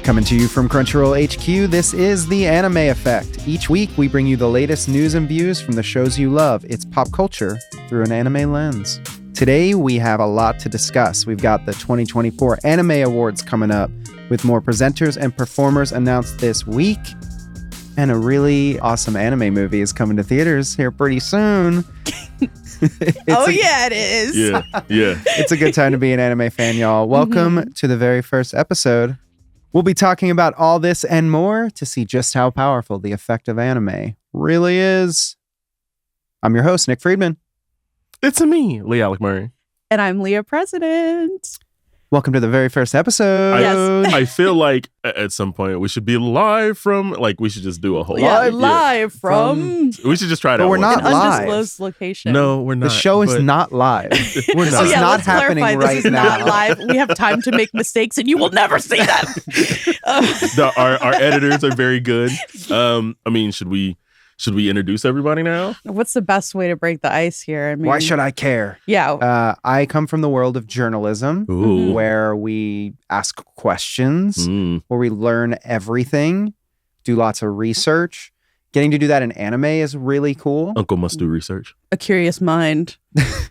Coming to you from Crunchyroll HQ, this is The Anime Effect. Each week, we bring you the latest news and views from the shows you love. It's pop culture through an anime lens. Today, we have a lot to discuss. We've got the 2024 Anime Awards coming up, with more presenters and performers announced this week. And a really awesome anime movie is coming to theaters here pretty soon. Yeah, it is. Yeah. It's a good time to be an anime fan, y'all. Welcome to the very first episode. We'll be talking about all this and more to see just how powerful the effect of anime really is. I'm your host, Nick Friedman. It's me, LeAlec Murray. And I'm Leah President. Welcome to the very first episode. Yes. I feel like at some point we should be live from, like, we should just do a whole Live from We should just try it But out. we're not an live. undisclosed location. No, we're not. The show is but- not live. We're not. This is not let's happening clarify, right this is now. not live. We have time to make mistakes, and you will never see them. Our editors are very good. Should we introduce everybody now? What's the best way to break the ice here? I mean, Why should I care? Yeah. I come from the world of journalism, Ooh. where we ask questions, Mm. where we learn everything, do lots of research. Getting to do that in anime is really cool. Uncle must do research. A curious mind.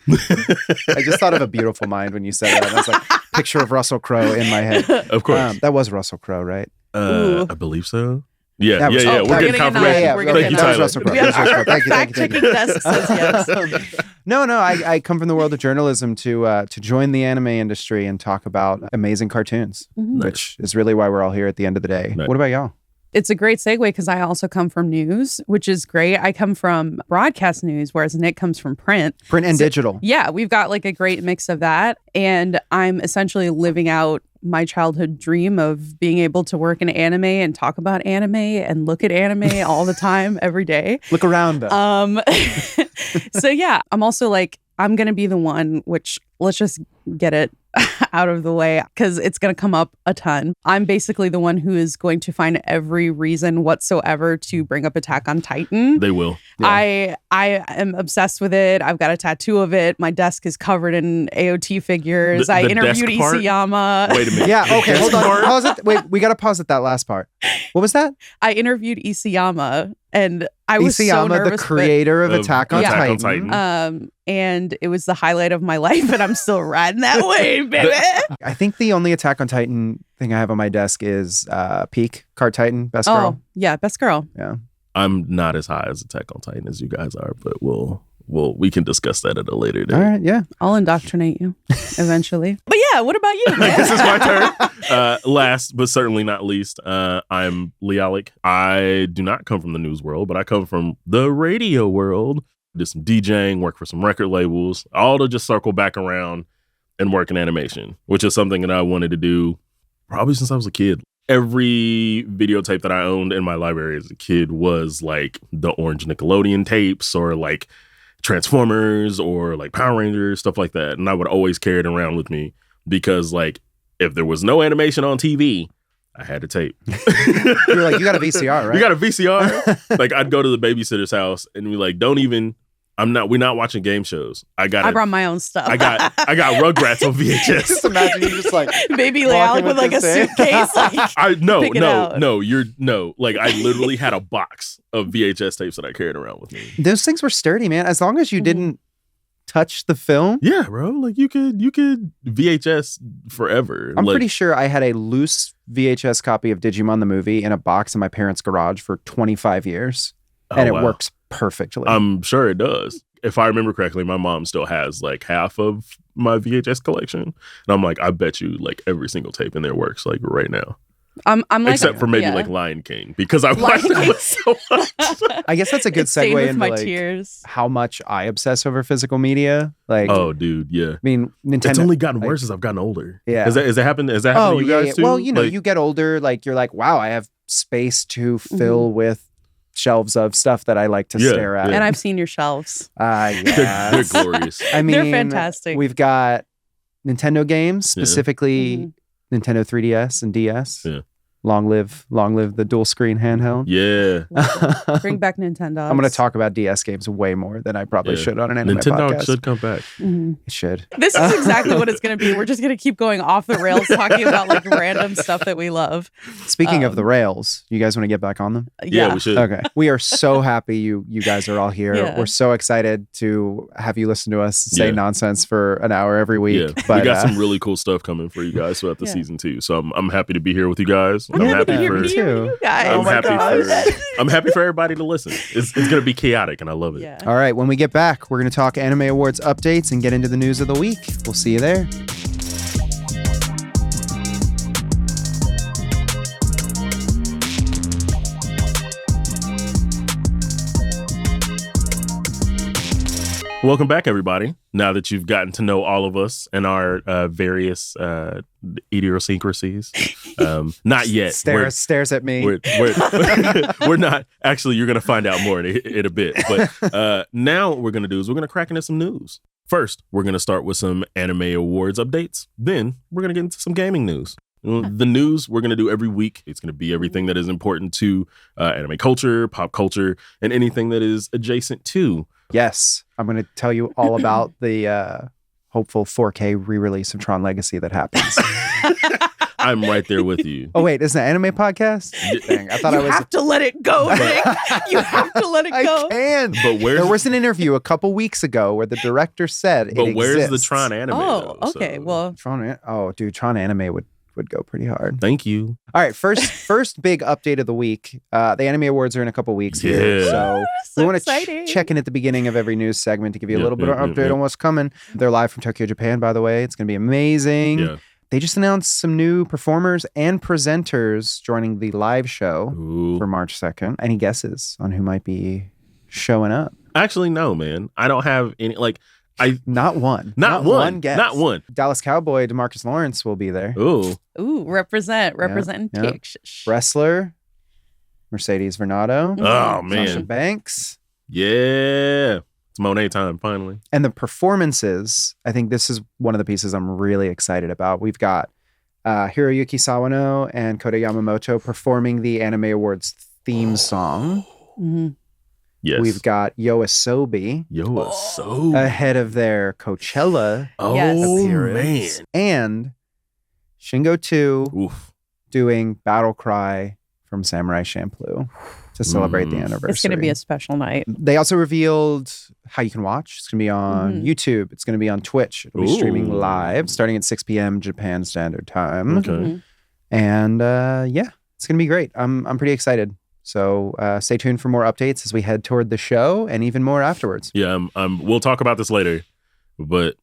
I just thought of a beautiful mind when you said that. That's like picture of Russell Crowe in my head. Of course. That was Russell Crowe, right? Ooh. I believe so. Yeah. That was- We're getting getting confirmation. Yeah, we're Thank getting you, that was Tyler. Russell Crowe. We have That was Russell Crowe. our Thank you. fact-checking desk says yes. No, I come from the world of journalism to join the anime industry and talk about amazing cartoons, Mhm. which is really why we're all here at the end of the day. Nice. What about y'all? It's a great segue because I also come from news, which is great. I come from broadcast news, whereas Nick comes from print. Print and So- digital. Yeah, we've got like a great mix of that. And I'm essentially living out my childhood dream of being able to work in anime and talk about anime and look at anime all the time, every day. Look around, though. So yeah, I'm also like, I'm going to be the one, which let's just get it out of the way because it's going to come up a ton. I'm basically the one who is going to find every reason whatsoever to bring up Attack on Titan. They will. Yeah. I am obsessed with it. I've got a tattoo of it. My desk is covered in AOT figures. The I interviewed desk part? Isayama. Wait a minute. Yeah, okay, hold on. Part? Pause it. Wait, we got to pause at that last part. What was that? I interviewed Isayama, and I was so Isayama, nervous. the creator of Of Attack on Attack on Titan. Titan. And it was the highlight of my life, and I'm still riding that wave, baby. I think the only Attack on Titan thing I have on my desk is Peak Card Titan, Best Girl. Yeah, best girl. Yeah. I'm not as high as Attack on Titan as you guys are, but we can discuss that at a later date. All right, yeah. I'll indoctrinate you eventually. But yeah, what about you? This is my turn. Last but certainly not least, I'm LeAlec. I do not come from the news world, but I come from the radio world. Did some DJing, work for some record labels, all to just circle back around and work in animation, which is something that I wanted to do probably since I was a kid. Every videotape that I owned in my library as a kid was like the orange Nickelodeon tapes or like Transformers or like Power Rangers, stuff like that. And I would always carry it around with me because like if there was no animation on TV, I had a tape. You're like, you got a VCR, right? You got a VCR? Like I'd go to the babysitter's house and be like, we're not watching game shows. I brought my own stuff. I got Rugrats on VHS. Just imagine you just like Baby walking LeAlec with like a this thing. suitcase. Like, pick it out. Like I literally had a box of VHS tapes that I carried around with me. Those things were sturdy, man. As long as you didn't touch the film. Yeah, bro. Like you could VHS forever. I'm like, pretty sure I had a loose VHS copy of Digimon the movie in a box in my parents' garage for 25 years. And it wow. works perfectly. I'm sure it does. If I remember correctly, my mom still has like half of my VHS collection. And I'm like, I bet you like every single tape in there works like right now. I'm like, Except for maybe yeah. like Lion King because I watched it with so much. I guess that's a good It stained segue with into my like tears. how much I obsess over physical media. Like, Oh, dude, yeah. I mean, Nintendo. It's only gotten like- worse as I've gotten older. Yeah. Has that happened? Has that Oh, happened to you yeah, guys yeah. too? Well, you know, Like, you get older, like you're like, wow, I have space to fill with shelves of stuff that I like to Yeah, stare at. yeah. And I've seen your shelves. Yeah. they're glorious. I mean, They're fantastic. We've got Nintendo games, Yeah. specifically Nintendo 3DS and DS. Yeah. Long live the dual screen handheld. Yeah. Bring back Nintendo. I'm going to talk about DS games way more than I probably should on an anime Nintendo podcast. should come back. It should. This is exactly what it's going to be. We're just going to keep going off the rails talking about like random stuff that we love. Speaking of the rails, you guys want to get back on them? Yeah, we should. Okay. We are so happy you guys are all here. Yeah. We're so excited to have you listen to us say nonsense for an hour every week. Yeah. But we got some really cool stuff coming for you guys throughout the season too. So I'm happy to be here with you guys. I'm happy to be here with you guys. I'm happy for everybody to listen. It's going to be chaotic and I love it. Yeah. All right, when we get back, we're going to talk Anime Awards updates and get into the news of the week. We'll see you there. Welcome back, everybody. Now that you've gotten to know all of us and our various idiosyncrasies, not yet. Stares at me. We're not. Actually, you're going to find out more in a bit. But now what we're going to do is we're going to crack into some news. First, we're going to start with some anime awards updates. Then we're going to get into some gaming news. The news we're going to do every week. It's going to be everything that is important to anime culture, pop culture, and anything that is adjacent to. Yes, I'm going to tell you all about the hopeful 4K re-release of Tron Legacy that happens. I'm right there with you. Oh, wait, is it an anime podcast? Dang, I thought you have to let it go, Nick. You have to let it go. I can. But there was an interview a couple weeks ago where the director said but it where's exists. the Tron anime? Oh, though, okay. so. Well, Tron anime would go pretty hard. Thank you. All right, first big update of the week. The Anime Awards are in a couple weeks here. So we want to check in at the beginning of every news segment to give you a little bit of update on what's coming. They're live from Tokyo, Japan, by the way. It's going to be amazing. Yeah. They just announced some new performers and presenters joining the live show for March 2nd. Any guesses on who might be showing up? Actually, no, man. I don't have any, Not one. Not one guess. Not one. Dallas Cowboy DeMarcus Lawrence will be there. Ooh, representation. Wrestler Mercedes Vernado. Oh, man. Sasha Banks. Yeah. It's Monet time, finally. And the performances, I think this is one of the pieces I'm really excited about. We've got Hiroyuki Sawano and Kota Yamamoto performing the Anime Awards theme song. Mm-hmm. Yes. We've got Yoasobi ahead of their Coachella appearance. Man. And Shingo 2 doing Battle Cry from Samurai Champloo to celebrate the anniversary. It's going to be a special night. They also revealed how you can watch. It's going to be on YouTube. It's going to be on Twitch. It'll be streaming live starting at 6 p.m. Japan Standard Time. Okay. And it's going to be great. I'm pretty excited. So stay tuned for more updates as we head toward the show and even more afterwards. Yeah, we'll talk about this later, but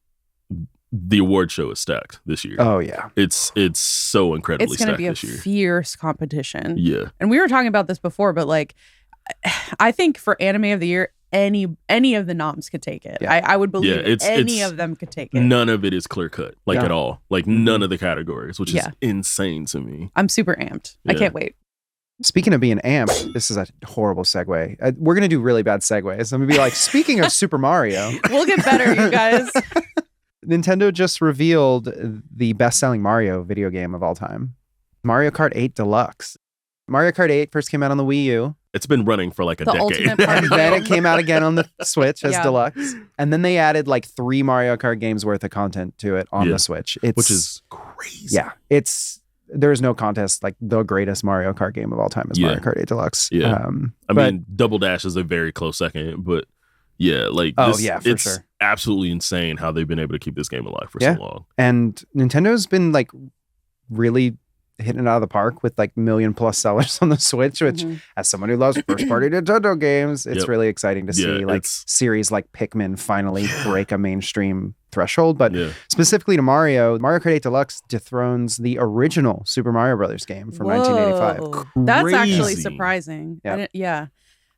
the award show is stacked this year. Oh, yeah. It's so incredibly stacked this year. It's going to be a fierce competition. Yeah. And we were talking about this before, but like, I think for Anime of the Year, any of the noms could take it. Yeah. I would believe any it's of them could take it. None of it is clear cut, at all. Like none of the categories, which is insane to me. I'm super amped. I can't wait. Speaking of being amped, this is a horrible segue. We're going to do really bad segues. I'm going to be like, speaking of Super Mario. We'll get better, you guys. Nintendo just revealed the best-selling Mario video game of all time, Mario Kart 8 Deluxe. Mario Kart 8 first came out on the Wii U. It's been running for like a decade. Then it came out again on the Switch as Deluxe. And then they added like 3 Mario Kart games worth of content to it on the Switch. Which is crazy. Yeah. There's no contest. Like the greatest Mario Kart game of all time is Mario Kart 8 Deluxe. Yeah. I mean, Double Dash is a very close second, but yeah, for sure. Absolutely insane how they've been able to keep this game alive for so long. And Nintendo's been like really hitting it out of the park with like million+ sellers on the Switch, which as someone who loves first party Nintendo games, it's really exciting to see like series like Pikmin finally break a mainstream threshold. But specifically to Mario Kart 8 Deluxe dethrones the original Super Mario Brothers game from 1985. That's actually surprising. Yeah.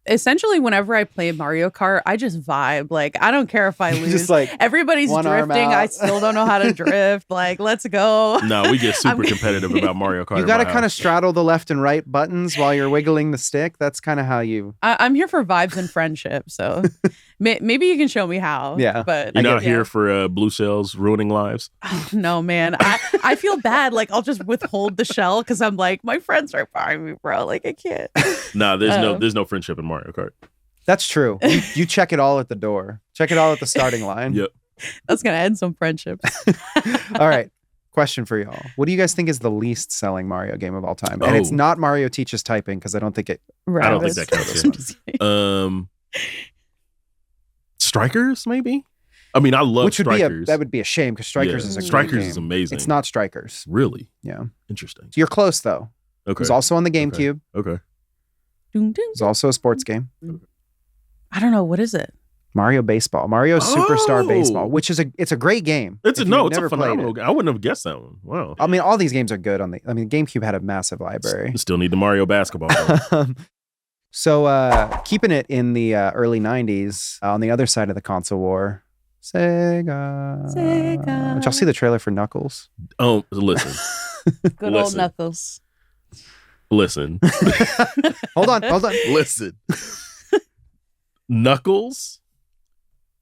Essentially, whenever I play Mario Kart, I just vibe. Like, I don't care if I lose. Just like everybody's one arm drifting. out. I still don't know how to drift. Like, let's go. No, we get super competitive about Mario Kart. You got to kind of straddle the left and right buttons while you're wiggling the stick. That's kind of how you. I'm here for vibes and friendship. So maybe you can show me how. Yeah. But you're not here for blue shells ruining lives. Oh, no, man. I feel bad. Like, I'll just withhold the shell because I'm like, my friends are behind me, bro. Like, I can't. Nah, there's no friendship in Mario Kart. That's true. You check it all at the door. Check it all at the starting line. Yep. That's going to end some friendships. All right. Question for y'all. What do you guys think is the least selling Mario game of all time? And it's not Mario Teaches Typing because I don't think it. I don't think that counts. Strikers, maybe? I mean, I love Strikers. That would be a shame because Strikers is a great game. is amazing. It's not Strikers. Really? Yeah. Interesting. So you're close though. Okay. It was also on the GameCube. Okay. It's also a sports game. I don't know. What is it? Mario Baseball. Mario Superstar Baseball, which is it's a great game. It's a phenomenal game. I wouldn't have guessed that one. Wow. I mean, all these games are good GameCube had a massive library. Still need the Mario basketball. So keeping it in the early 90s, on the other side of the console war, Sega. Did y'all see the trailer for Knuckles? Oh, listen. Good old Knuckles. Listen. Hold on. Listen. Knuckles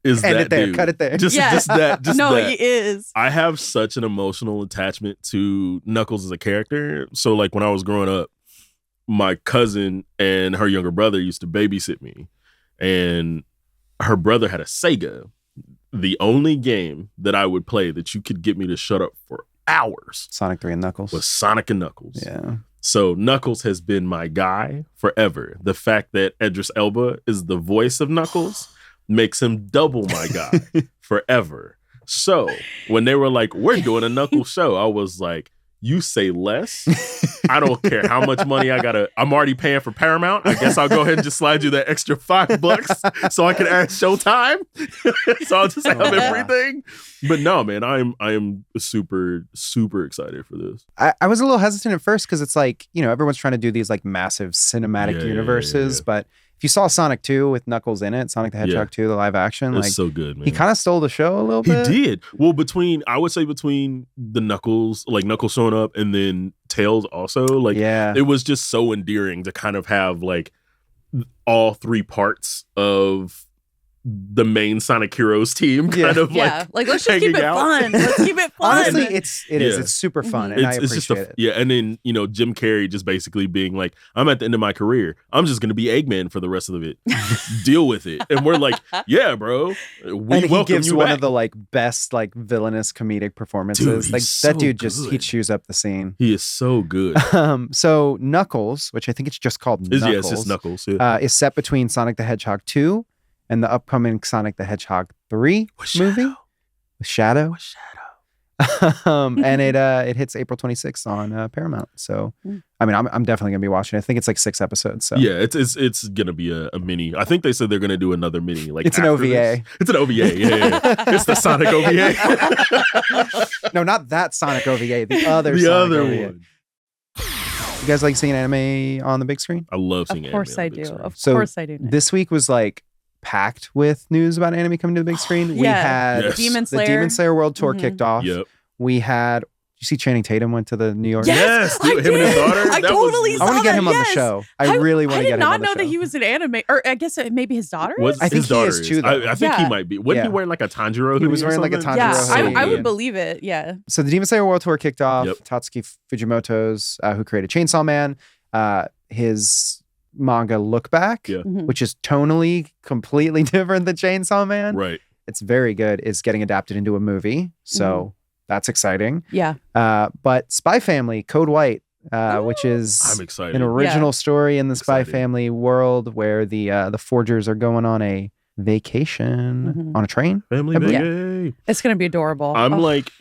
is End that it there. dude. Cut it there. Just that. No, that. he is. I have such an emotional attachment to Knuckles as a character. So, like, when I was growing up, my cousin and her younger brother used to babysit me. And her brother had a Sega. The only game that I would play that you could get me to shut up for hours Sonic 3 and Knuckles was Sonic and Knuckles. Yeah. So Knuckles has been my guy forever. The fact that Idris Elba is the voice of Knuckles makes him double my guy forever. So when they were like, we're doing a Knuckles show, I was like, you say less. I don't care how much money I'm already paying for Paramount. I guess I'll go ahead and just slide you that extra $5 so I can add Showtime. So I'll just have everything. But no, man, I am super, super excited for this. I was a little hesitant at first because it's like, everyone's trying to do these like massive cinematic universes. But if you saw Sonic 2 with Knuckles in it, Sonic the Hedgehog 2, the live action, it's so good, man. He kind of stole the show a little bit. He did. Well, I would say between the Knuckles, like Knuckles showing up and then Tails also, like, it was just so endearing to kind of have like all three parts of the main Sonic Heroes team kind of like let's just keep it fun. Let's keep it fun. Honestly, it's super fun and I appreciate it. Yeah, and then Jim Carrey just basically being like, I'm at the end of my career. I'm just gonna be Eggman for the rest of it. Deal with it. And we're like, yeah, bro. And he gives one of the like best like villainous comedic performances. Dude, like so that dude good. he chews up the scene. He is so good. So Knuckles, which I think it's just called Knuckles. It's just Knuckles. Yeah. Is set between Sonic the Hedgehog 2 and the upcoming Sonic the Hedgehog 3 movie with Shadow. And it hits April 26th on Paramount. So I mean, I'm definitely gonna be watching it. I think it's like 6 episodes. So yeah, it's gonna be a mini. I think they said they're gonna do another mini. Like it's an OVA. This. It's an OVA. Yeah. It's the Sonic OVA. No, not that Sonic OVA. The other OVA. One. You guys like seeing anime on the big screen? I love seeing anime. Of course I do. Of so course I do. This week was like packed with news about anime coming to the big screen. We had Demon Slayer. The Demon Slayer World Tour kicked off. Yep. We had. You see, Channing Tatum went to the New York. Yes, dude, him and his daughter. I totally saw I want to get him on the yes. show. I really want to get him on the show. I did not know that he was an anime, or I guess maybe his daughter. I think he is too. I think he might be. Wasn't he wearing like a Tanjiro? He was wearing like a Tanjiro. Yeah, I would believe it. Yeah. So the Demon Slayer World Tour kicked off. Tatsuki Fujimoto's, who created Chainsaw Man, his manga Look Back, which is tonally completely different than Chainsaw Man. Right. It's very good. Is getting adapted into a movie. So that's exciting. Yeah. But Spy Family, Code White, which is I'm excited. An original story in the Spy Family world where the Forgers are going on a vacation on a train. Family vacay. It's going to be adorable.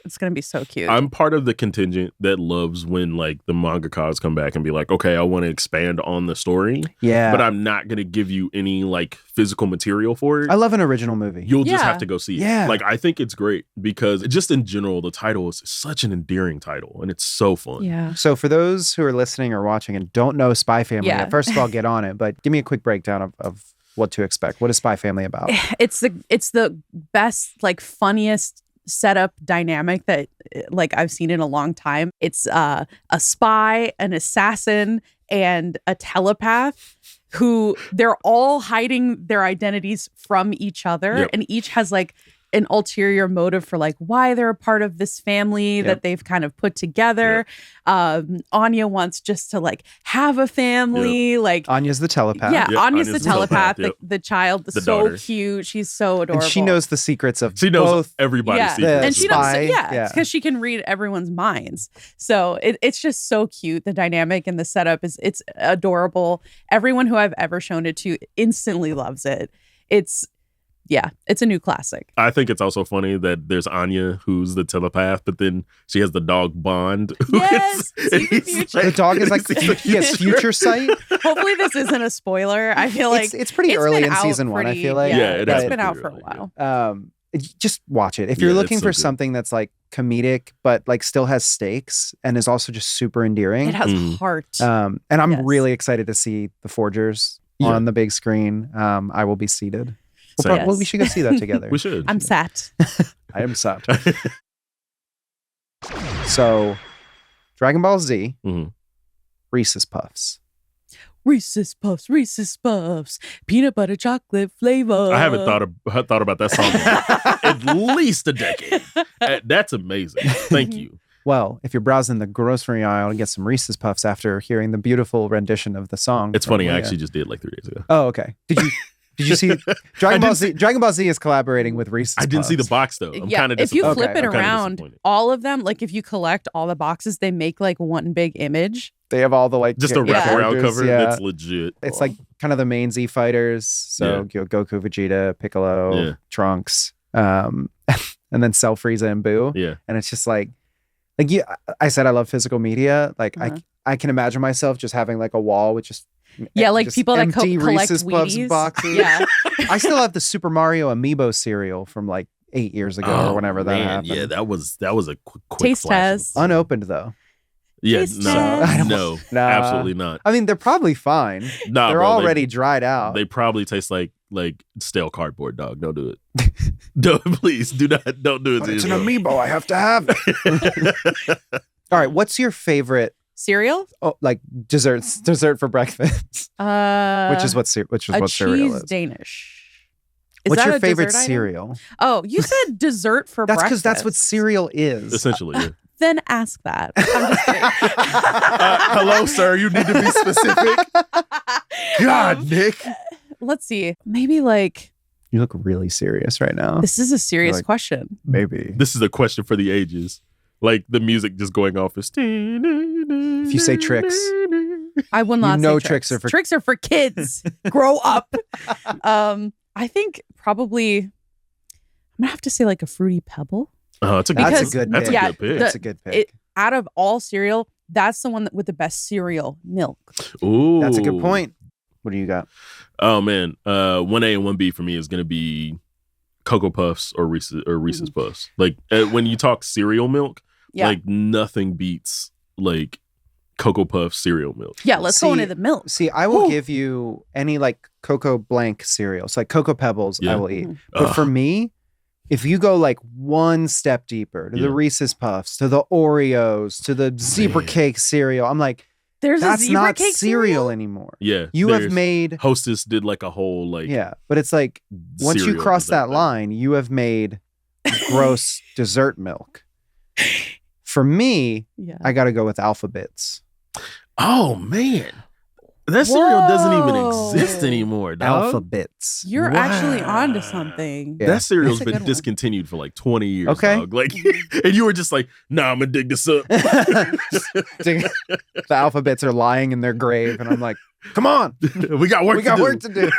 It's going to be so cute. I'm part of the contingent that loves when like the mangakas come back and be like, okay, I want to expand on the story. Yeah. But I'm not going to give you any like physical material for it. I love an original movie. You'll just have to go see it. Yeah. Like, I think it's great because just in general, the title is such an endearing title and it's so fun. Yeah. So for those who are listening or watching and don't know Spy Family, yet, first of all, get on it. But give me a quick breakdown of what to expect. What is Spy Family about? It's the best, like funniest setup dynamic that like I've seen in a long time. It's a spy, an assassin, and a telepath who they're all hiding their identities from each other, and each has like an ulterior motive for like why they're a part of this family that they've kind of put together. Anya wants just to like have a family. Like Anya's the telepath. Yeah, Anya's the telepath. The child, the so daughter. Cute. She's so adorable. And she knows the secrets of She knows both. everybody's secrets. And she spy. knows, because she can read everyone's minds. So it's just so cute. The dynamic and the setup it's adorable. Everyone who I've ever shown it to instantly loves it. It's a new classic. I think it's also funny that there's Anya, who's the telepath, but then she has the dog Bond. Yes, see the future. The dog is like, he has future sight. Hopefully this isn't a spoiler. I feel like it's pretty early in season one, I feel like. It's been out for a while. Just watch it. If you're looking so for good. something that's like comedic, but like still has stakes and is also just super endearing. It has heart. And I'm really excited to see The Forgers on the big screen. I will be seated. Well, we should go see that together. We should. I'm sat. I am sat. So, Dragon Ball Z, Reese's Puffs. Reese's Puffs, peanut butter chocolate flavor. I haven't thought about that song in at least a decade. That's amazing. Thank you. Well, if you're browsing the grocery aisle and get some Reese's Puffs after hearing the beautiful rendition of the song. It's funny, I actually just did like 3 days ago. Oh, okay. Did you see Dragon Ball Z? Dragon Ball Z is collaborating with Reese's Puffs. I didn't see the box though. I'm kind of if you flip it I'm around, all of them, like if you collect all the boxes, they make like one big image. They have all the like just a wraparound cover. Yeah. That's legit. It's like kind of the main Z fighters. So Goku, Vegeta, Piccolo, Trunks, and then Cell, Frieza, and Boo. Yeah. And it's just like I said, I love physical media. Like I can imagine myself just having like a wall with just like people that collect Reese's Puffs Wheaties. boxes. Yeah. I still have the Super Mario Amiibo cereal from like 8 years ago or whenever that happened. Yeah, that was a quick taste test. Unopened though. Yeah, Taste no, test. absolutely not. I mean, they're probably fine. Nah, they're bro, already dried out. They probably taste like stale cardboard, dog. Don't do it. Don't please don't do it. But it's an amiibo. I have to have it. All right, what's your favorite cereal? Oh, like dessert for breakfast. Which is what cereal is. Danish. What's your favorite cereal? Oh, you said dessert for breakfast. That's because that's what cereal is. Essentially, yeah. Then ask that. I'm just kidding. Hello, sir. You need to be specific. God, Nick. Let's see. Maybe like. You look really serious right now. This is a serious question. Maybe. This is a question for the ages. Like the music just going off is. If you say tricks. I will not say tricks are for tricks are for kids. Grow up. I think probably I'm gonna have to say like a Fruity Pebble. Oh, that's a good pick. That's a good pick. Out of all cereal, that's the one with the best cereal milk. Ooh, that's a good point. What do you got? Oh man, 1A and 1B for me is gonna be Cocoa Puffs or Reese's Puffs. Like when you talk cereal milk, like nothing beats like Cocoa Puff cereal milk. Yeah, let's go into the milk. See, I will give you any like Cocoa Blank cereals, like Cocoa Pebbles. I will eat. But for me, if you go like one step deeper to the Reese's Puffs, to the Oreos, to the zebra cake cereal, I'm like, that's not cereal anymore. Yeah, you have made Hostess did like a whole like but it's like once you cross that line, you have made gross dessert milk. For me, I got to go with Alphabets. Oh man, that cereal doesn't even exist anymore. Dog. Alphabets. You're actually onto something. Yeah. That cereal's been discontinued for like 20 years. Okay, dog. Like, and you were just like, "Nah, I'm gonna dig this up." The Alphabets are lying in their grave, and I'm like, Come on. we got work to do.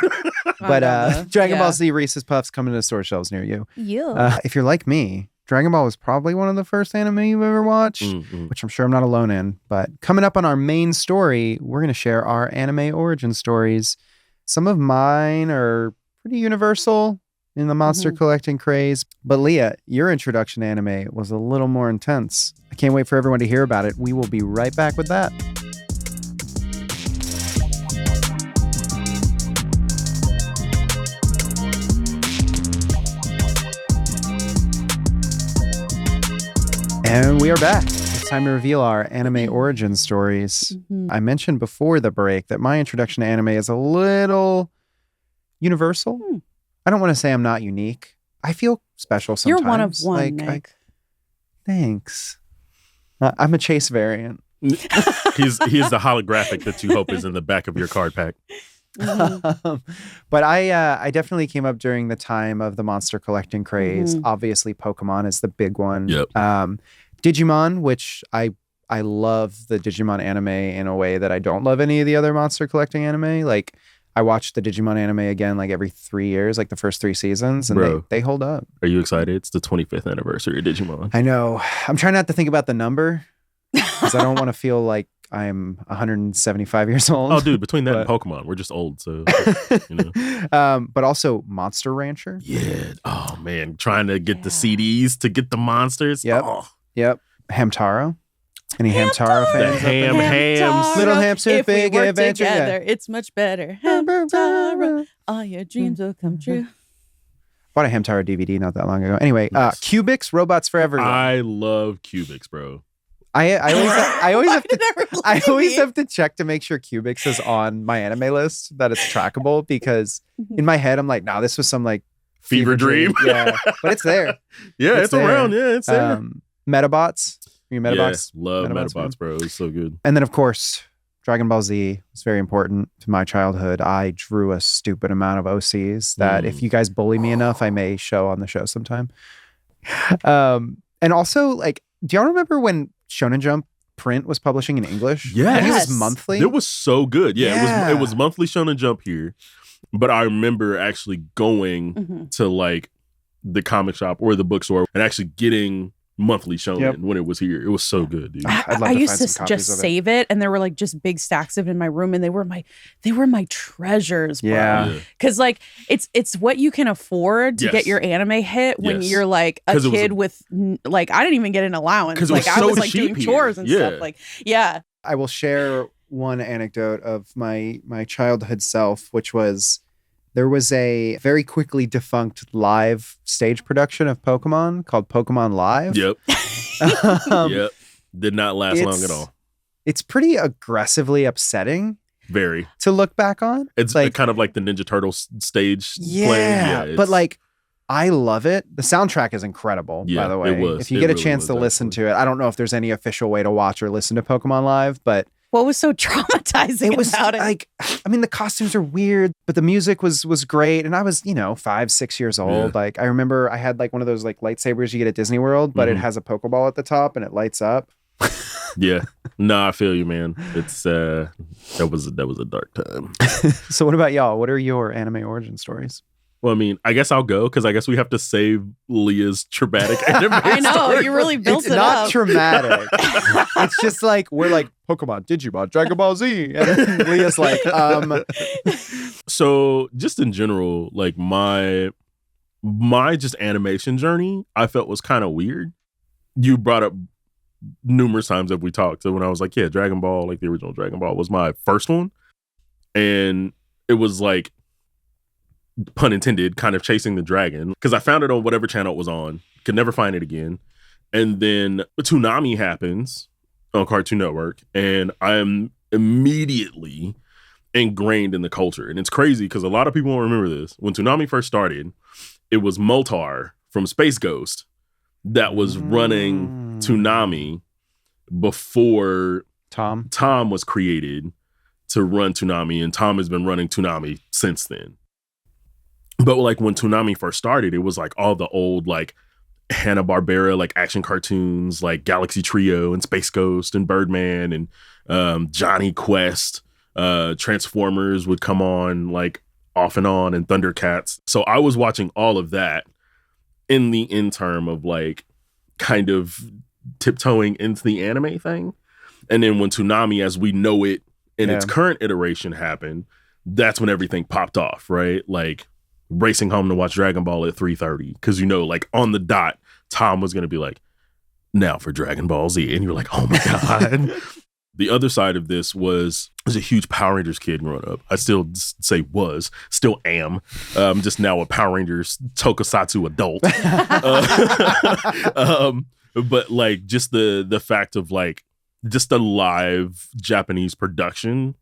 But Dragon Yeah. Ball Z Reese's Puffs coming to store shelves near you. Yeah. If you're like me, Dragon Ball was probably one of the first anime you've ever watched, which I'm sure I'm not alone in. But coming up on our main story, we're going to share our anime origin stories. Some of mine are pretty universal in the monster collecting craze. But Leah, your introduction to anime was a little more intense. I can't wait for everyone to hear about it. We will be right back with that. And we are back. It's time to reveal our anime origin stories. I mentioned before the break that my introduction to anime is a little universal. I don't want to say I'm not unique. I feel special sometimes. You're one of one, Like, Nick. Thanks. I'm a Chase variant. He's the holographic that you hope is in the back of your card pack. But I definitely came up during the time of the monster collecting craze. Obviously, Pokemon is the big one. Yep. Digimon, which I love the Digimon anime in a way that I don't love any of the other monster collecting anime. Like, I watch the Digimon anime again like every 3 years, like the first 3 seasons, and they hold up. Are you excited? It's the 25th anniversary of Digimon. I know. I'm trying not to think about the number because I don't want to feel like I'm 175 years old. Oh, dude, between that and Pokemon, we're just old. So, you know. But also Monster Rancher. Yeah. Oh, man. Trying to get the CDs to get the monsters. Yep. Oh. Yep. Hamtaro. Any Hamtaro fans? The hams. Little hamster, if big we work adventure. together, it's much better. Hamtaro, all your dreams will come true. Bought a Hamtaro DVD not that long ago. Anyway, Cubics, Robots for Everyone. I love Cubics, bro. I always have to never I leave always me. have to check to make sure Cubics is on my anime list, that it's trackable, because in my head I'm like, nah, this was some like Fever dream. Yeah, but it's there. Yeah, it's there. around. Yeah, it's there. Metabots. You Metabots? Yeah, love Metabots, Metabots, bro. It's so good. And then of course, Dragon Ball Z was very important to my childhood. I drew a stupid amount of OCs that if you guys bully me enough, I may show on the show sometime. And also, like, do y'all remember when Shonen Jump print was publishing in English? Yes. And it was monthly. It was so good. Yeah. It was monthly Shonen Jump here. But I remember actually going to like the comic shop or the bookstore and actually getting monthly Shonen when it was here. It was so good, dude. I'd love I to used find to some just copies of it. save it, and there were like just big stacks of it in my room, and they were my treasures, bro. Yeah. Because like it's what you can afford to get your anime hit when you're like a 'Cause it was kid with like, I didn't even get an allowance. 'Cause it was Like I so was like cheap doing here. chores and Yeah. stuff. Like, yeah. I will share one anecdote of my childhood self, which was there was a very quickly defunct live stage production of Pokemon called Pokemon Live. Yep. Yep. Did not last long at all. It's pretty aggressively upsetting Very. to look back on. It's like, kind of like the Ninja Turtles stage yeah, playing. but like, I love it. The soundtrack is incredible, by the way. it was. If you It get a really chance was, to listen to it, I don't know if there's any official way to watch or listen to Pokemon Live, but What was so traumatizing it was about it? like, I mean, the costumes are weird, but the music was great. And I was, 5-6 years old. Yeah. Like, I remember I had like one of those like lightsabers you get at Disney World, but it has a Pokeball at the top and it lights up. Yeah. No, I feel you, man. It's that was a dark time. So what about y'all? What are your anime origin stories? Well, I mean, I guess I'll go because I guess we have to save Leah's traumatic anime I know, story. you really built It's it not up. traumatic. It's just like, we're like, Pokemon, Digimon, Dragon Ball Z. And then Leah's like, So just in general, like my just animation journey, I felt was kind of weird. You brought up numerous times that we talked. So when I was like, yeah, Dragon Ball, like the original Dragon Ball was my first one. And it was like, pun intended, kind of chasing the dragon. Because I found it on whatever channel it was on. Could never find it again. And then Toonami happens on Cartoon Network. And I'm immediately ingrained in the culture. And it's crazy because a lot of people won't remember this. When Toonami first started, it was Moltar from Space Ghost that was running Toonami before Tom was created to run Toonami, and Tom has been running Toonami since then. But like when Toonami first started, it was like all the old like Hanna-Barbera like action cartoons like Galaxy Trio and Space Ghost and Birdman and Johnny Quest. Transformers would come on like off and on, and Thundercats. So I was watching all of that in the interim of like kind of tiptoeing into the anime thing. And then when Toonami as we know it in its current iteration happened, that's when everything popped off, right? Like racing home to watch Dragon Ball at 3:30 because like on the dot, Tom was going to be like, now for Dragon Ball Z. And you're like, oh my God. The other side of this was a huge Power Rangers kid growing up. I still say still am. Just now a Power Rangers tokusatsu adult. But like just the fact of like just the live Japanese production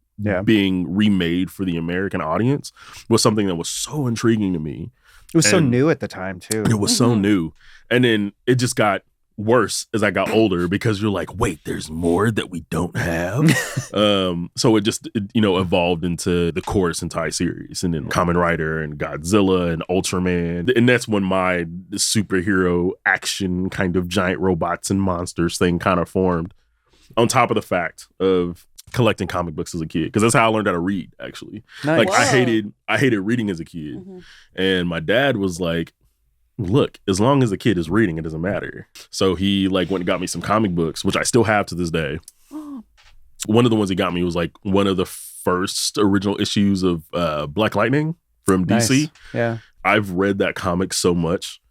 being remade for the American audience was something that was so intriguing to me. It was so new at the time too. It was so new. And then it just got worse as I got older because you're like, wait, there's more that we don't have. So it just evolved into the Chorus Sentai series, and then Kamen Rider and Godzilla and Ultraman. And that's when my superhero action kind of giant robots and monsters thing kind of formed, on top of the fact of collecting comic books as a kid, because that's how I learned how to read, actually. Nice. Like I hated reading as a kid. And my dad was like, look, as long as the kid is reading, it doesn't matter. So he like went and got me some comic books, which I still have to this day. One of the ones he got me was like one of the first original issues of Black Lightning from DC. Nice. Yeah. I've read that comic so much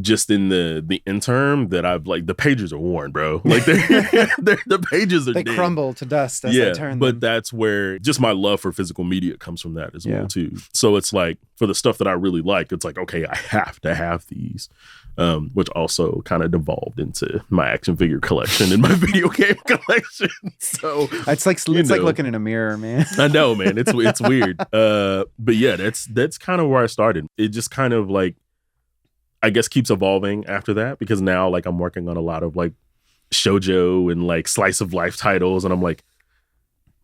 just in the interim that I've like, the pages are worn, bro. Like the pages are they dead. crumble to dust as they turn but them. that's where just my love for physical media comes from that as well too. So it's like for the stuff that I really like, it's like, okay, I have to have these, which also kind of devolved into my action figure collection and my video game collection. So it's like looking in a mirror, man. I know, man. It's weird. But yeah, that's kind of where I started. It just kind of like, I guess, keeps evolving after that, because now like I'm working on a lot of like shoujo and like slice of life titles, and I'm like,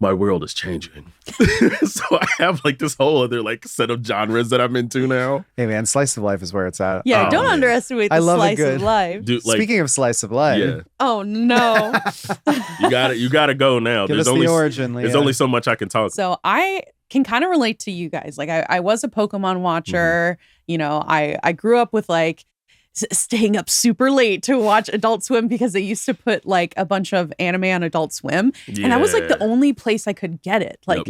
my world is changing. So I have like this whole other like set of genres that I'm into now. Hey man, slice of life is where it's at. Yeah, don't underestimate the slice of life. Dude, like, speaking of slice of life. Oh no. you gotta go now. Give us the origin, Leah. There's only so much I can talk. So I can kind of relate to you guys. Like I was a Pokemon watcher. I grew up with like staying up super late to watch Adult Swim because they used to put like a bunch of anime on Adult Swim. And that was like the only place I could get it. Like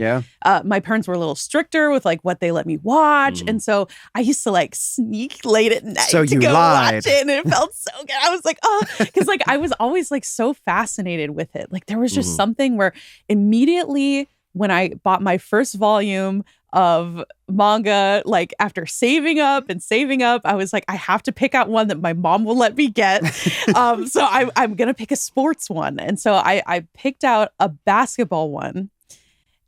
my parents were a little stricter with like what they let me watch. And so I used to like sneak late at night to go watch it. And it felt so good. I was like, oh, because like I was always like so fascinated with it. Like there was just something where immediately when I bought my first volume of manga, like after saving up, I was like, I have to pick out one that my mom will let me get. So I'm going to pick a sports one. And so I picked out a basketball one.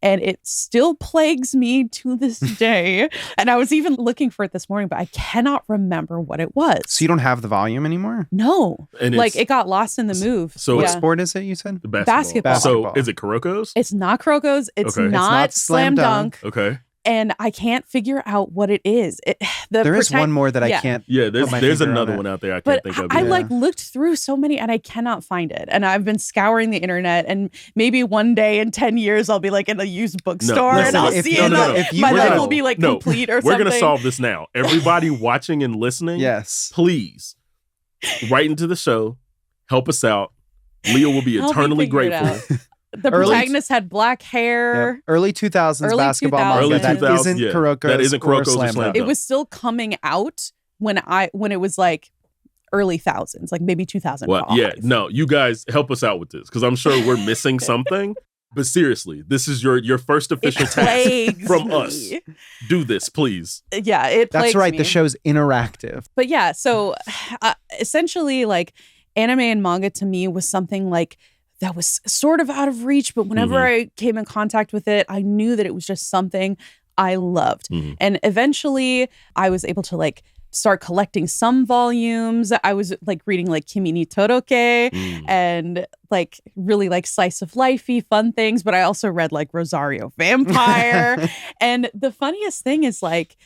And it still plagues me to this day. And I was even looking for it this morning, but I cannot remember what it was. So you don't have the volume anymore? No. And like it got lost in the move. So what sport is it, you said? Basketball. So is it Kuroko's? It's not Kuroko's. It's not Slam Dunk. Okay. And I can't figure out what it is. There is one more that I can't. Yeah, there's another one out there I can't think of. I like looked through so many and I cannot find it. And I've been scouring the internet, and maybe one day in 10 years I'll be like in a used bookstore and I'll see it. My life will be like complete or something. We're gonna solve this now. Everybody watching and listening, please write into the show, help us out. Leah will be eternally grateful. The protagonist had black hair. Yeah. Early 2000s basketball manga. That isn't Kuroko's. That isn't Kuroko's or Slam Dunk. It was still coming out when it was like early thousands, like maybe 2005. Well, yeah, no, you guys help us out with this because I'm sure we're missing something. But seriously, this is your first official task from us. Do this, please. Yeah, it plagues That's right. me. The show's interactive. But yeah, so essentially, like anime and manga to me was something like that was sort of out of reach, but whenever I came in contact with it, I knew that it was just something I loved. And eventually I was able to like start collecting some volumes. I was like reading like Kimi ni Toroke and like really like slice of lifey fun things, but I also read like Rosario Vampire. And the funniest thing is like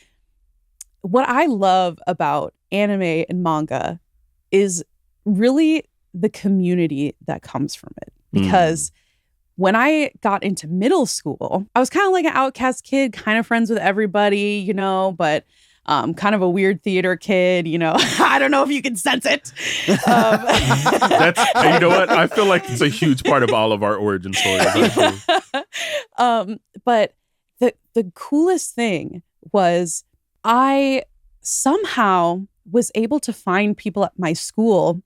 what I love about anime and manga is really the community that comes from it, because when I got into middle school, I was kind of like an outcast kid, kind of friends with everybody, but kind of a weird theater kid, I don't know if you can sense it. Hey, you know what? I feel like it's a huge part of all of our origin stories. But the coolest thing was I somehow was able to find people at my school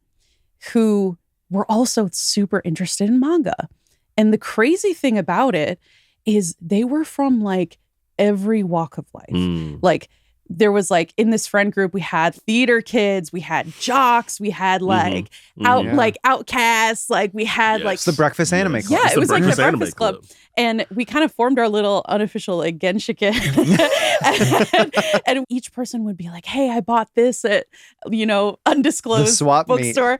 who were also super interested in manga. And the crazy thing about it is they were from like every walk of life. Like there was like in this friend group, we had theater kids, we had jocks, we had like outcasts, like we had like it's the breakfast anime club. Yeah, it was like the Anime breakfast club. And we kind of formed our little unofficial like Genshiken. and each person would be like, hey, I bought this at, undisclosed bookstore.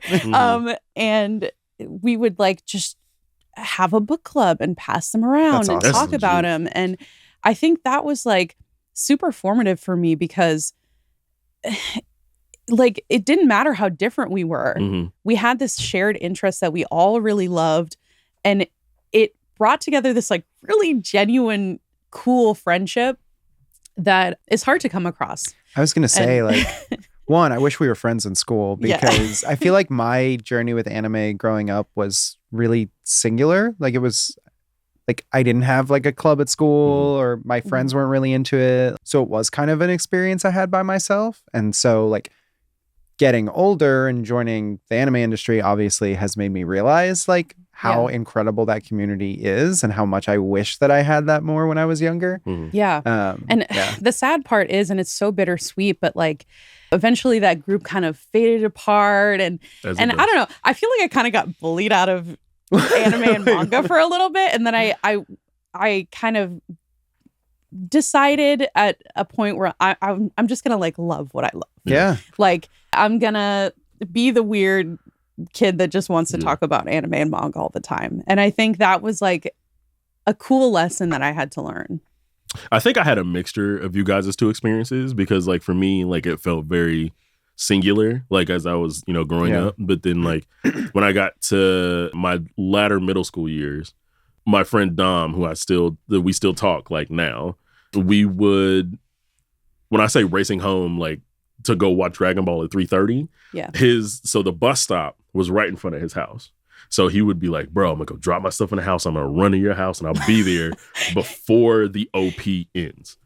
And we would like just have a book club and pass them around and talk about them. And I think that was like super formative for me because like it didn't matter how different we were. We had this shared interest that we all really loved. And it brought together this like really genuine, cool friendship that is hard to come across. I was going to say like, one, I wish we were friends in school because I feel like my journey with anime growing up was really singular. Like it was like I didn't have like a club at school or my friends weren't really into it. So it was kind of an experience I had by myself. And so like getting older and joining the anime industry obviously has made me realize like how incredible that community is and how much I wish that I had that more when I was younger. The sad part is, and it's so bittersweet, but like eventually that group kind of faded apart and I don't know, I feel like I kind of got bullied out of anime and manga for a little bit. And then I kind of decided at a point where I'm just going to like love what I love. Yeah. Like I'm going to be the weird kid that just wants to talk about anime and manga all the time. And I think that was like a cool lesson that I had to learn. I think I had a mixture of you guys' two experiences because like for me, like it felt very singular, like as I was, growing up. But then like when I got to my latter middle school years, my friend Dom, who we still talk like now, we would, when I say racing home, like to go watch Dragon Ball at 3:30, so the bus stop was right in front of his house. So he would be like, bro, I'm gonna go drop my stuff in the house. I'm gonna run to your house and I'll be there before the OP ends.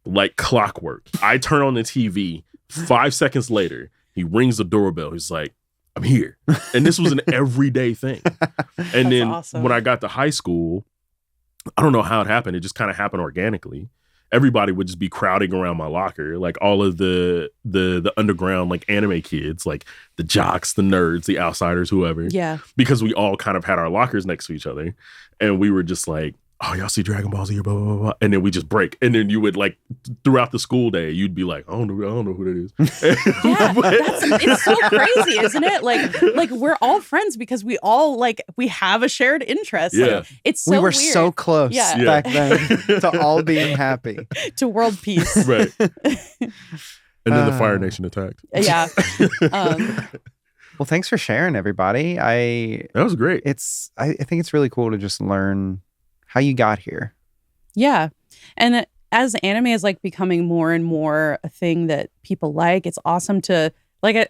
Like clockwork. I turn on the TV. 5 seconds later, he rings the doorbell. He's like, I'm here. And this was an everyday thing. And then when I got to high school, I don't know how it happened. It just kind of happened organically. Everybody would just be crowding around my locker, like all of the underground like anime kids, like the jocks, the nerds, the outsiders, whoever. Yeah. Because we all kind of had our lockers next to each other. And we were just like, oh, y'all see Dragon Ball Z here, blah, blah, blah, blah. And then we just break. And then you would like, throughout the school day, you'd be like, I don't know who that is. It's so crazy, isn't it? Like we're all friends because we all like, we have a shared interest. Yeah. Like, it's so we were weird. so close back then to all being happy. To world peace. Right. And then the Fire Nation attacked. Yeah. Well, thanks for sharing, everybody. That was great. I think it's really cool to just learn how you got here. Yeah. And as anime is like becoming more and more a thing that people like, it's awesome to I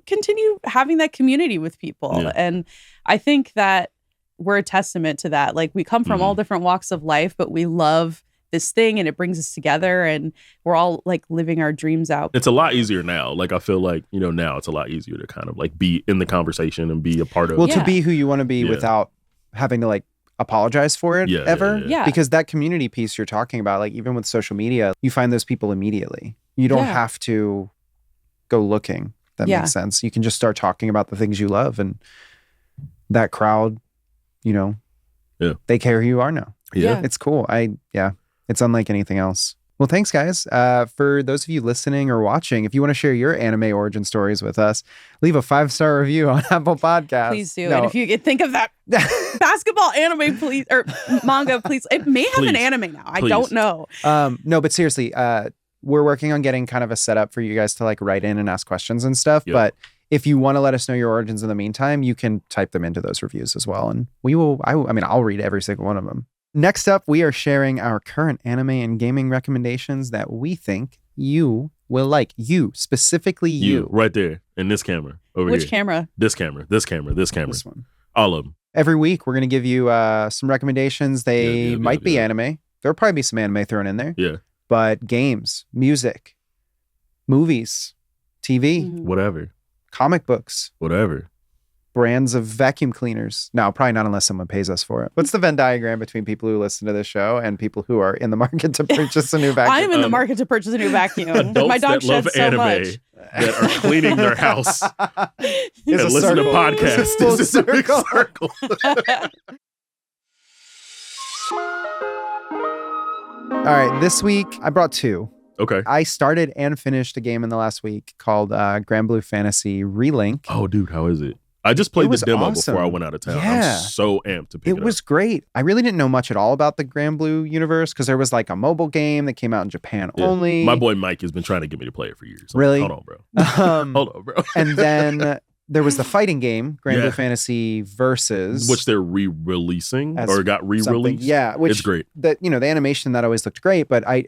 continue having that community with people. Yeah. And I think that we're a testament to that. Like we come from all different walks of life, but we love this thing and it brings us together and we're all like living our dreams out. It's a lot easier now. Like I feel like, now it's a lot easier to kind of like be in the conversation and be a part of. Well, to be who you want to be without having to like apologize for it ever. Yeah. Because that community piece you're talking about, like even with social media, you find those people immediately. You don't have to go looking. That makes sense. You can just start talking about the things you love and that crowd, they care who you are now. Yeah. It's cool. It's unlike anything else. Well, thanks, guys. For those of you listening or watching, if you want to share your anime origin stories with us, leave a 5-star review on Apple Podcasts. Please do. And if you could think of that basketball anime, please, or manga, please. It may have an anime now. I don't know. No, but seriously, we're working on getting kind of a setup for you guys to like write in and ask questions and stuff. But if you want to let us know your origins in the meantime, you can type them into those reviews as well. And we will, I'll read every single one of them. Next up, we are sharing our current anime and gaming recommendations that we think you will like. You, specifically you. Right there in this camera over here. Which camera? This camera. This one. All of them. Every week, we're going to give you some recommendations. They might be anime. There'll probably be some anime thrown in there. Yeah. But games, music, movies, TV, whatever, comic books, whatever, brands of vacuum cleaners. No, probably not unless someone pays us for it. What's the Venn diagram between people who listen to this show and people who are in the market to purchase a new vacuum? I'm in the market to purchase a new vacuum. My dog sheds so much. That are cleaning their house and listen to podcasts. It's a big circle. All right, this week I brought two. Okay. I started and finished a game in the last week called Grand Blue Fantasy Relink. Oh, dude, how is it? I just played the demo before I went out of town. Yeah. I'm so amped to pick it up. It was great. I really didn't know much at all about the Grand Blue universe because there was like a mobile game that came out in Japan only. My boy Mike has been trying to get me to play it for years. Really? Hold on, bro. Hold on, bro. And then there was the fighting game, Grand Blue Fantasy Versus. Which they're re-releasing or got re-released. Yeah. Which it's great. The animation that always looked great, but I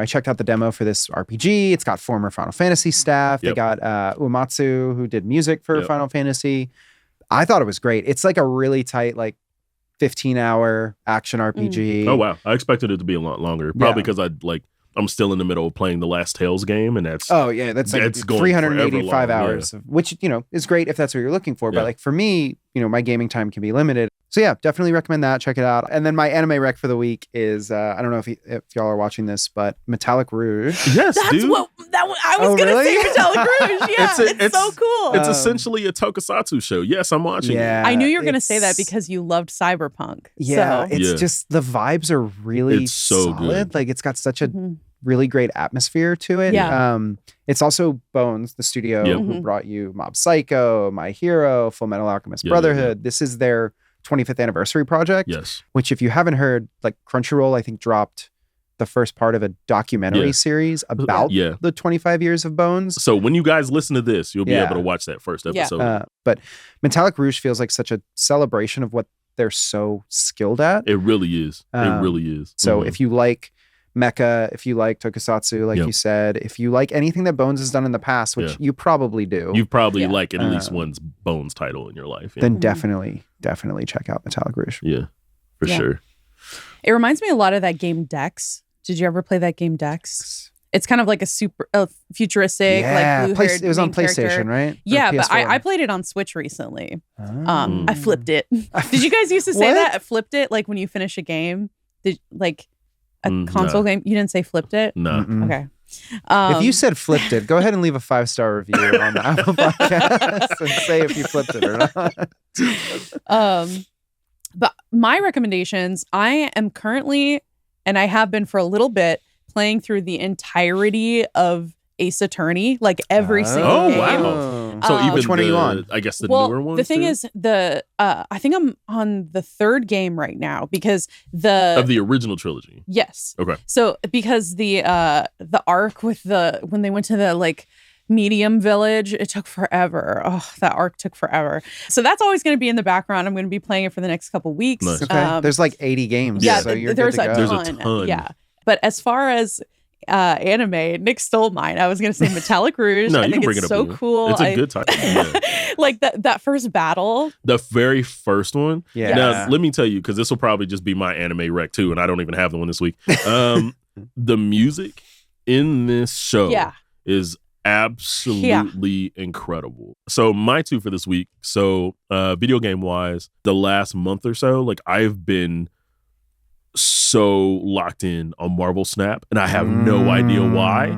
checked out the demo for this RPG. It's got former Final Fantasy staff. They got Uematsu, who did music for Final Fantasy. I thought it was great. It's like a really tight, 15-hour action RPG. Oh, wow. I expected it to be a lot longer. Probably because I'm still in the middle of playing the last Tales game, and that's that's 385 hours, which is great if that's what you're looking for. But for me, my gaming time can be limited. So yeah, definitely recommend that. Check it out. And then my anime rec for the week is I don't know if y'all are watching this, but Metallic Rouge. Yes, that's dude. I was gonna say Metallic Rouge. Yeah, it's so cool. It's essentially a tokusatsu show. Yes, I'm watching it. I knew you were gonna say that because you loved cyberpunk. Yeah, it's just the vibes are really so solid. good. It's got such a really great atmosphere to it. Yeah. It's also Bones, the studio who brought you Mob Psycho, My Hero, Full Metal Alchemist Brotherhood. This is their 25th anniversary project. Yes. Which, if you haven't heard, Crunchyroll, I think, dropped the first part of a documentary series about the 25 years of Bones. So when you guys listen to this, you'll be able to watch that first episode. But Metallic Rouge feels like such a celebration of what they're so skilled at. It really is. It really is. So if you like mecha, if you like tokusatsu, like you said, if you like anything that Bones has done in the past, which you probably do. You've probably at least one Bones title in your life. Then definitely check out Metallic Rouge. Yeah, for sure. It reminds me a lot of that game Dex. Did you ever play that game Dex? It's kind of like a super futuristic, blue-haired it was on main PlayStation, character. right? Yeah, but I played it on Switch recently. I flipped it. Did you guys used to say that? I flipped it, when you finish a game? Did console game? You didn't say flipped it? No. Okay. If you said flipped it, go ahead and leave a 5-star review on the Apple Podcast and say if you flipped it or not. But my recommendations, I am currently, and I have been for a little bit, playing through the entirety of Ace Attorney, every single game. Oh, wow. So even which one are you on? I guess the newer ones? The thing is, I think I'm on the third game right now because of the original trilogy. Yes. Okay. So because the arc with when they went to the medium village, it took forever. Oh, that arc took forever. So that's always going to be in the background. I'm going to be playing it for the next couple weeks. Nice. Okay. There's 80 games. Yeah, so you're there's good to go. There's a ton. Yeah. But as far as anime, Nick stole mine. I was going to say Metallic Rouge. No, I you think can bring it's it up. so cool. It's a good title. Yeah. that first battle. The very first one. Yeah. Now, let me tell you, because this will probably just be my anime rec too, and I don't even have the one this week. The music in this show is absolutely incredible. So my two for this week. So video game wise, the last month or so, I've been so locked in on Marvel Snap, and I have no idea why.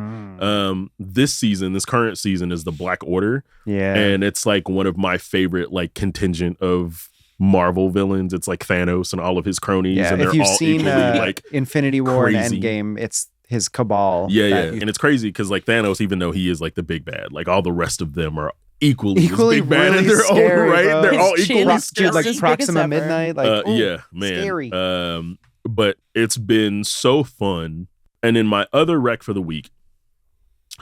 This current season is the Black Order. Yeah. And it's one of my favorite contingent of Marvel villains. It's Thanos and all of his cronies. Yeah, and they're if you've all seen equally Infinity War crazy. and Endgame, it's his cabal. Yeah. And it's crazy because Thanos, even though he is the big bad, all the rest of them are equally big bad in their scary, own right. bro. They're all His equally chin is scary. Proxima Midnight. Yeah, man. Scary. But it's been so fun. And in my other rec for the week,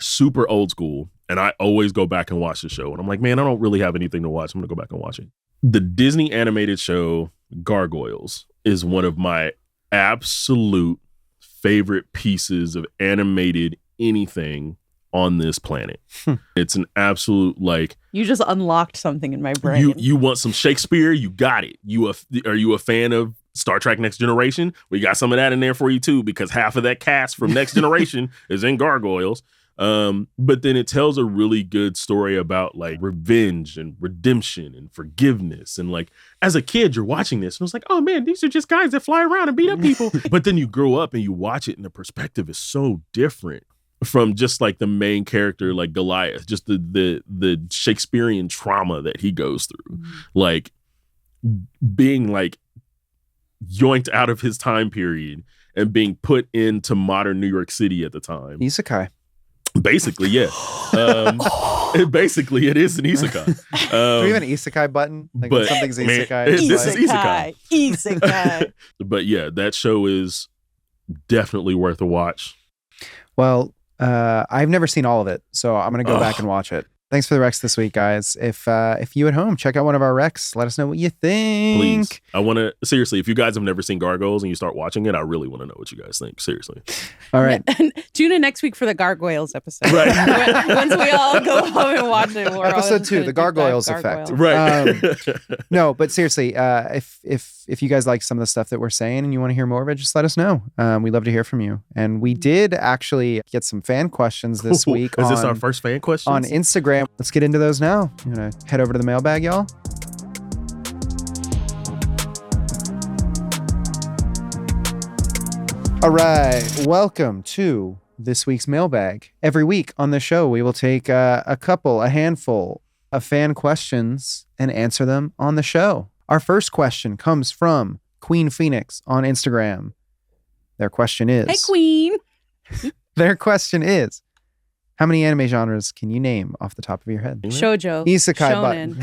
super old school, and I always go back and watch the show. And I'm like, man, I don't really have anything to watch. I'm going to go back and watch it. The Disney animated show Gargoyles is one of my absolute favorite pieces of animated anything on this planet. It's an absolute, like, You just unlocked something in my brain. you want some Shakespeare, you got it. Are you a fan of Star Trek Next Generation? We got some of that in there for you too, because half of that cast from Next Generation is in Gargoyles. But then it tells a really good story about like revenge and redemption and forgiveness. And like, as a kid, you're watching this and it's like, oh man, these are just guys that fly around and beat up people. But then you grow up and you watch it and the perspective is so different from just like the main character, like Goliath, just the Shakespearean trauma that he goes through. Like being like yoinked out of his time period and being put into modern New York City at the time. Isekai. Basically, yeah. Basically, it is an isekai. Do we have an isekai button? Like when something's isekai. This is isekai. Isekai. But yeah, that show is definitely worth a watch. Well, I've never seen all of it, so I'm going to go back and watch it. Thanks for the recs this week, guys. If you at home check out one of our recs, let us know what you think. Please. I want to, seriously, if you guys have never seen Gargoyles and you start watching it, I really want to know what you guys think. Seriously. All right. Tune in next week for the Gargoyles episode. Right. Once we all go home and watch it. Episode 2, the Gargoyles effect. Right. No, but seriously, if you guys like some of the stuff that we're saying and you want to hear more of it, just let us know. We'd love to hear from you. And we did actually get some fan questions this week. Is this our first fan question? On Instagram. Let's get into those now. I'm going to head over to the mailbag, y'all. All right. Welcome to this week's mailbag. Every week on the show, we will take a handful of fan questions and answer them on the show. Our first question comes from Queen Phoenix on Instagram. Their question is... Hey, Queen. Their question is, how many anime genres can you name off the top of your head? Shoujo. Isekai Shonen. button.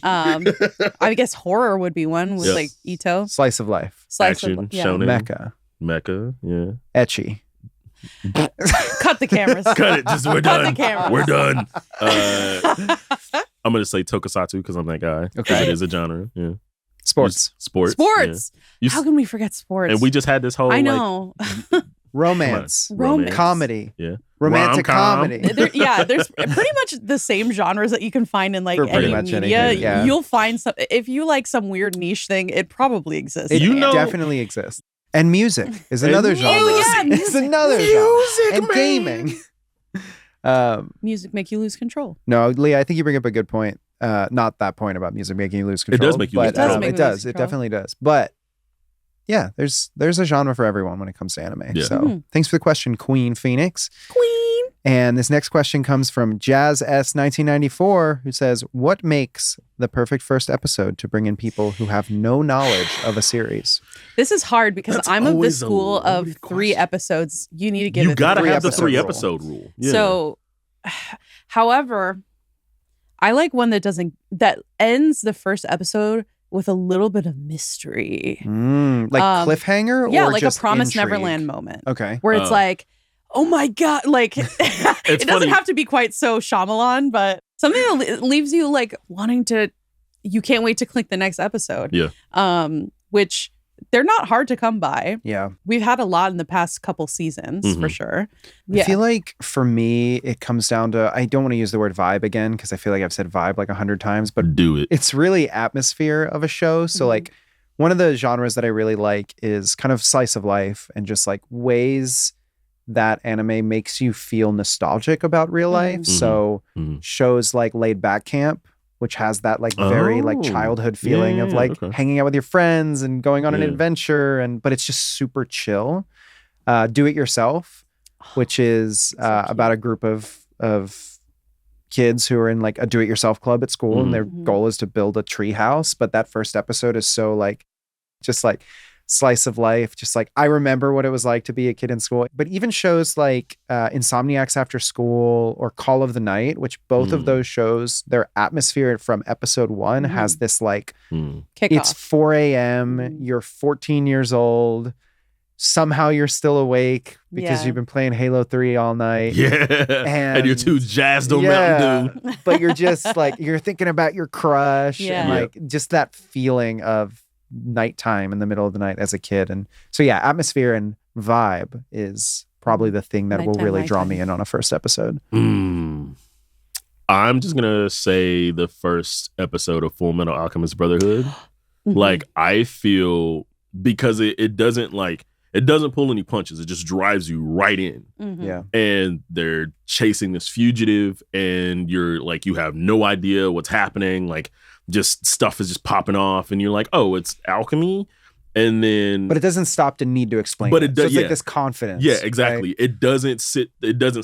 Isekai. I guess horror would be one with like Ito. Slice of life. Action, shonen. Mecha, yeah. Ecchi. Cut the cameras. Cut it. Just we're Cut done. the cameras. We're done. I'm gonna say tokusatsu because I'm that guy. Okay. It is a genre. Yeah. Sports. Sports. Yeah. How can we forget sports? And we just had this whole I know. Romance. Romance. Comedy. Yeah. Romantic Rom-com. comedy. There's pretty much the same genres that you can find in like For pretty any much media. anything, yeah. You'll find some. If you like some weird niche thing, it probably exists. It You know- definitely exists. And music is another And genre. yeah, It's music. another genre. And gaming. Music make you lose control. No, Leah, I think you bring up a good point. Not that point about music making you lose control. does make you lose but, control. It does make it me does. lose It control. definitely does. But yeah, there's a genre for everyone when it comes to anime. Yeah. So thanks for the question, Queen Phoenix. Queen. And this next question comes from Jazz S 1994, who says, "What makes the perfect first episode to bring in people who have no knowledge of a series?" This is hard because That's I'm of the always a school of loaded 3 question. episodes. You need to give You it gotta the have the 3-episode 3 rule. episode rule. Yeah. So, however, I like one that ends the first episode with a little bit of mystery. Like cliffhanger? Yeah, or like just a Promise intrigue? Neverland moment. Okay. Where it's like, oh my God, like it doesn't funny. have to be quite so Shyamalan, but something that leaves you like wanting to, you can't wait to click the next episode. Yeah. Which they're not hard to come by. Yeah. We've had a lot in the past couple seasons for sure. I feel like for me, it comes down to, I don't want to use the word vibe again because I feel like I've said vibe like 100 times, but Do it. it's really atmosphere of a show. So like one of the genres that I really like is kind of slice of life and just like ways that anime makes you feel nostalgic about real life. So shows like Laid Back Camp, which has that like very like childhood feeling of like hanging out with your friends and going on an adventure, but it's just super chill. Do It Yourself, which is about a group of kids who are in like a do-it-yourself club at school, and their goal is to build a tree house. But that first episode is so like just like slice of life, just like I remember what it was like to be a kid in school. But even shows like Insomniacs After School or Call of the Night, which both of those shows, their atmosphere from episode 1 has this like Kickoff. it's 4 a.m. You're 14 years old, somehow you're still awake because Yeah. you've been playing Halo 3 all night. Yeah. And you're too jazzed on Mountain Dew. But you're just like, you're thinking about your crush Yeah. and like just that feeling of nighttime in the middle of the night as a kid. And so, yeah, atmosphere and vibe is probably the thing that will Nighttime, really draw me nighttime. in on a first episode. I'm just going to say the first episode of Full Metal Alchemist Brotherhood. Like, I feel because it doesn't pull any punches. It just drives you right in. Yeah. And they're chasing this fugitive and you're like, you have no idea what's happening. Like, just stuff is just popping off and you're like, oh, it's alchemy. And then, But it doesn't stop to need to explain. But it it so does- it's yeah. like this confidence. yeah, exactly. right? It doesn't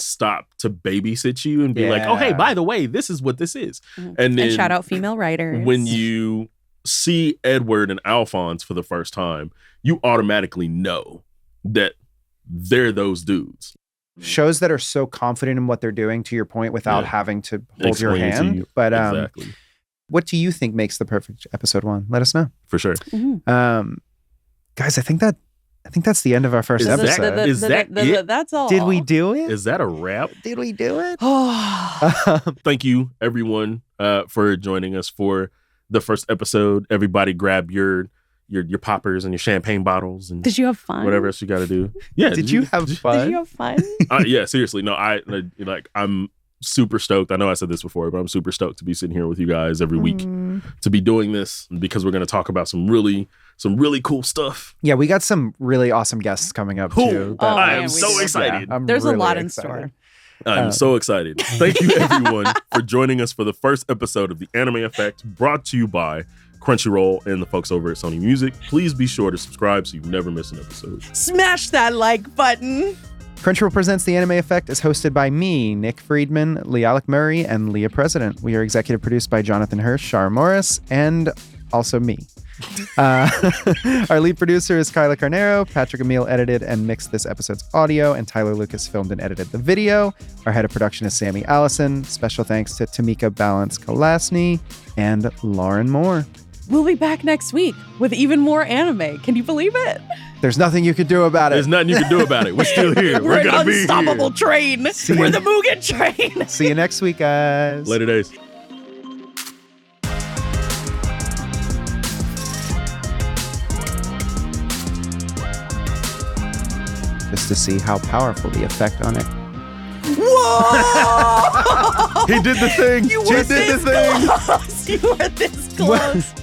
stop to babysit you and be like, oh, hey, Yeah. by the way, this is what this is. And then And shout out female writers. when you see Edward and Alphonse for the first time, you automatically know that they're those dudes. Shows that are so confident in what they're doing, to your point, without Yeah. having to hold your Explain it to hand. you. But Exactly. what do you think makes the perfect episode 1? Let us know. For sure. Guys, I think that's the end of our first Is that- episode. is that it? That's all. Did we do it? Is that a wrap? Did we do it? Thank you, everyone, for joining us for the first episode. Everybody grab your poppers and your champagne bottles and Did you have fun? whatever else you got to do. Yeah. Did you have fun? Did you have fun? Yeah, seriously. No, I'm super stoked. I know I said this before, but I'm super stoked to be sitting here with you guys every week to be doing this because we're going to talk about some really cool stuff. Yeah, we got some really awesome guests coming up too. Oh, I man, am we so do. excited. I'm There's a really lot in excited. store. I'm so excited. Thank you, everyone, for joining us for the first episode of The Anime Effect, brought to you by Crunchyroll and the folks over at Sony Music. Please be sure to subscribe so you never miss an episode. Smash that like button. Crunchyroll Presents The Anime Effect is hosted by me, Nick Friedman, LeAlec Murray, and Leah President. We are executive produced by Jonathan Hirsch, Shar Morris, and also me. Our lead producer is Carla Carnero. Patrick Emile edited and mixed this episode's audio, and Tyler Lucas filmed and edited the video. Our head of production is Sammy Allison. Special thanks to Tamika Balance-Kolasny and Lauren Moore. We'll be back next week with even more anime. Can you believe it? There's nothing you can do about it. There's nothing you can do about it. We're still here. We're gonna an be unstoppable here. train. We're the Mugen train. See you next week, guys. Later days. Just to see how powerful the effect on it. Whoa! He did the thing. You He were did the this thing. close. You were this close.